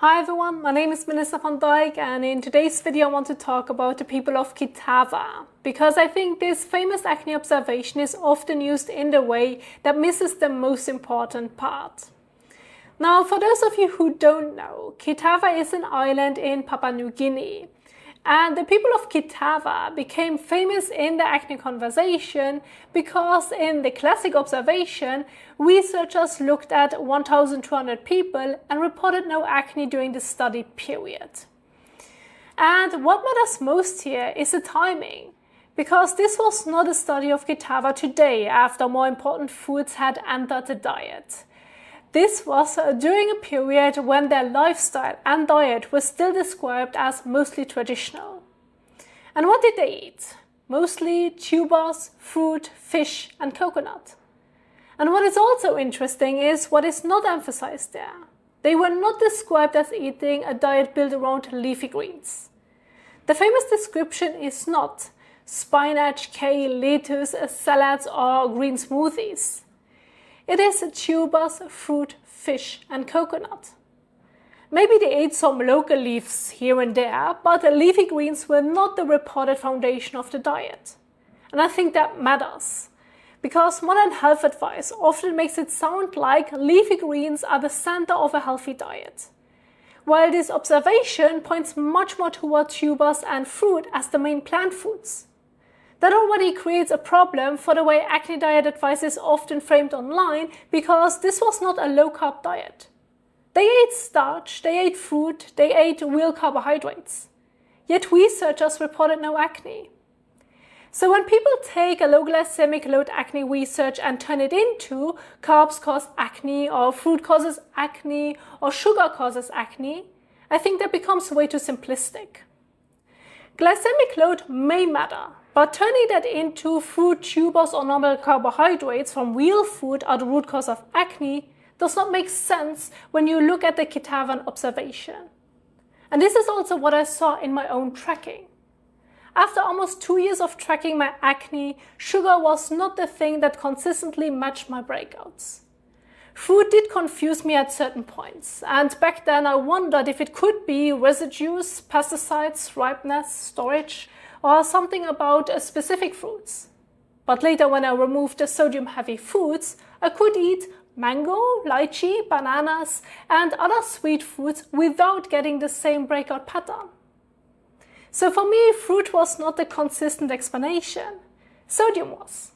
Hi everyone, my name is Melissa van Dijk, and in today's video I want to talk about the people of Kitava, because I think this famous acne observation is often used in the way that misses the most important part. Now, for those of you who don't know, Kitava is an island in Papua New Guinea, and the people of Kitava became famous in the acne conversation because in the classic observation, researchers looked at 1,200 people and reported no acne during the study period. And what matters most here is the timing, because this was not a study of Kitava today after more important foods had entered the diet. This was during a period when their lifestyle and diet was still described as mostly traditional. And what did they eat? Mostly tubers, fruit, fish and coconut. And what is also interesting is what is not emphasized there. They were not described as eating a diet built around leafy greens. The famous description is not spinach, kale, lettuce, salads or green smoothies. It is tubers, fruit, fish and coconut. Maybe they ate some local leaves here and there, but the leafy greens were not the reported foundation of the diet. And I think that matters, because modern health advice often makes it sound like leafy greens are the center of a healthy diet, while this observation points much more toward tubers and fruit as the main plant foods. That already creates a problem for the way acne diet advice is often framed online, because this was not a low-carb diet. They ate starch, they ate fruit, they ate real carbohydrates. Yet researchers reported no acne. So when people take a low glycemic load acne research and turn it into carbs cause acne, or fruit causes acne, or sugar causes acne, I think that becomes way too simplistic. Glycemic load may matter, but turning that into fruit, tubers or normal carbohydrates from real food are the root cause of acne does not make sense when you look at the Kitavan observation. And this is also what I saw in my own tracking. After almost 2 years of tracking my acne, sugar was not the thing that consistently matched my breakouts. Food did confuse me at certain points, and back then I wondered if it could be residues, pesticides, ripeness, storage, or something about specific fruits. But later, when I removed the sodium-heavy foods, I could eat mango, lychee, bananas and other sweet foods without getting the same breakout pattern. So for me, fruit was not the consistent explanation. Sodium was.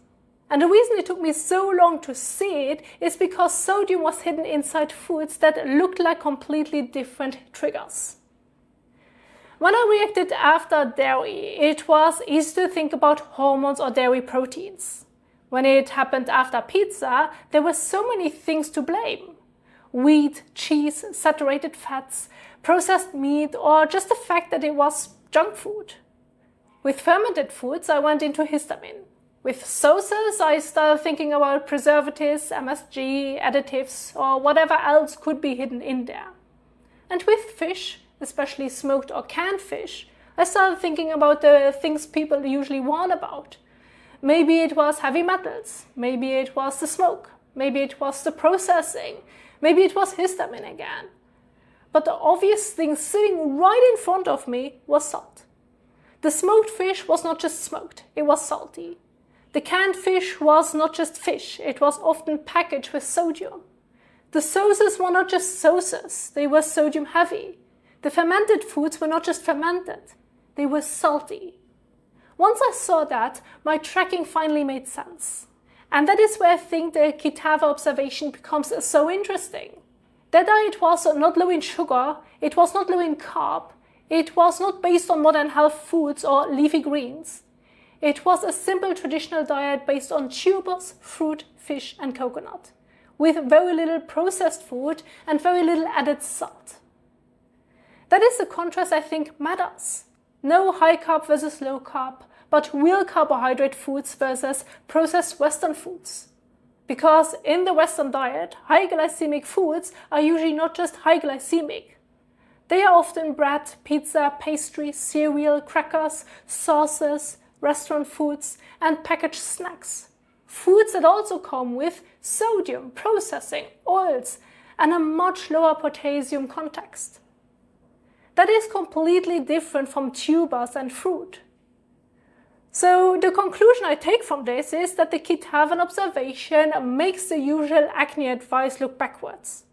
And the reason it took me so long to see it is because sodium was hidden inside foods that looked like completely different triggers. When I reacted after dairy, it was easy to think about hormones or dairy proteins. When it happened after pizza, there were so many things to blame. Wheat, cheese, saturated fats, processed meat, or just the fact that it was junk food. With fermented foods, I went into histamine. With sauces, I started thinking about preservatives, MSG, additives, or whatever else could be hidden in there. And with fish, especially smoked or canned fish, I started thinking about the things people usually warn about. Maybe it was heavy metals, maybe it was the smoke, maybe it was the processing, maybe it was histamine again. But the obvious thing sitting right in front of me was salt. The smoked fish was not just smoked, it was salty. The canned fish was not just fish, it was often packaged with sodium. The sauces were not just sauces, they were sodium heavy. The fermented foods were not just fermented, they were salty. Once I saw that, my tracking finally made sense. And that is where I think the Kitava observation becomes so interesting. Their diet was not low in sugar, it was not low in carb, it was not based on modern health foods or leafy greens. It was a simple traditional diet based on tubers, fruit, fish and coconut, with very little processed food and very little added salt. That is the contrast I think matters. No high carb versus low carb, but real carbohydrate foods versus processed Western foods. Because in the Western diet, high glycemic foods are usually not just high glycemic. They are often bread, pizza, pastry, cereal, crackers, sauces, restaurant foods, and packaged snacks. Foods that also come with sodium, processing, oils, and a much lower potassium context. that is completely different from tubers and fruit. So the conclusion I take from this is that the Kitavan observation makes the usual acne advice look backwards.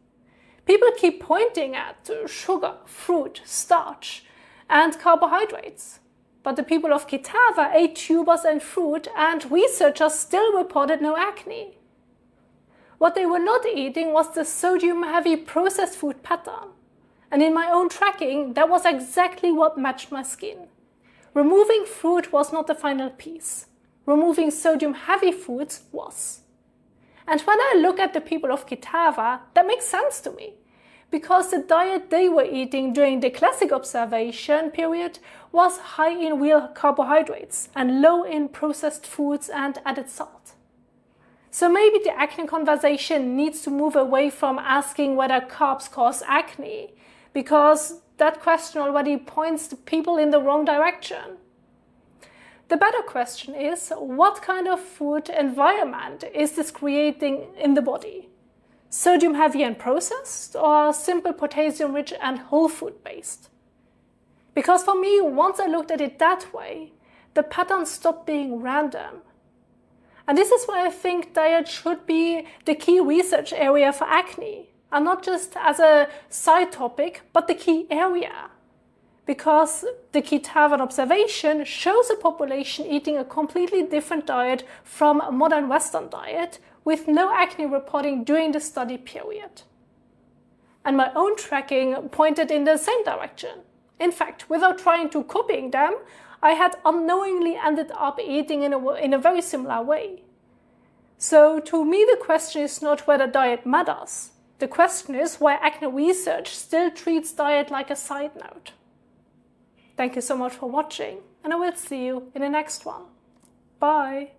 People keep pointing at sugar, fruit, starch, and carbohydrates. But the people of Kitava ate tubers and fruit, and researchers still reported no acne. What they were not eating was the sodium-heavy processed food pattern. And in my own tracking, that was exactly what matched my skin. Removing fruit was not the final piece. Removing sodium-heavy foods was. And when I look at the people of Kitava, that makes sense to me. Because the diet they were eating during the classic observation period was high in real carbohydrates and low in processed foods and added salt. So maybe the acne conversation needs to move away from asking whether carbs cause acne, because that question already points the people in the wrong direction. The better question is, what kind of food environment is this creating in the body? Sodium heavy and processed, or simple potassium rich and whole food based? Because for me, once I looked at it that way, the pattern stopped being random. And this is why I think diet should be the key research area for acne, and not just as a side topic, but the key area. Because the Kitavan observation shows a population eating a completely different diet from a modern Western diet, with no acne reporting during the study period. And my own tracking pointed in the same direction. In fact, without trying to copying them, I had unknowingly ended up eating in a very similar way. So to me, the question is not whether diet matters. The question is why acne research still treats diet like a side note. Thank you so much for watching, and I will see you in the next one. Bye!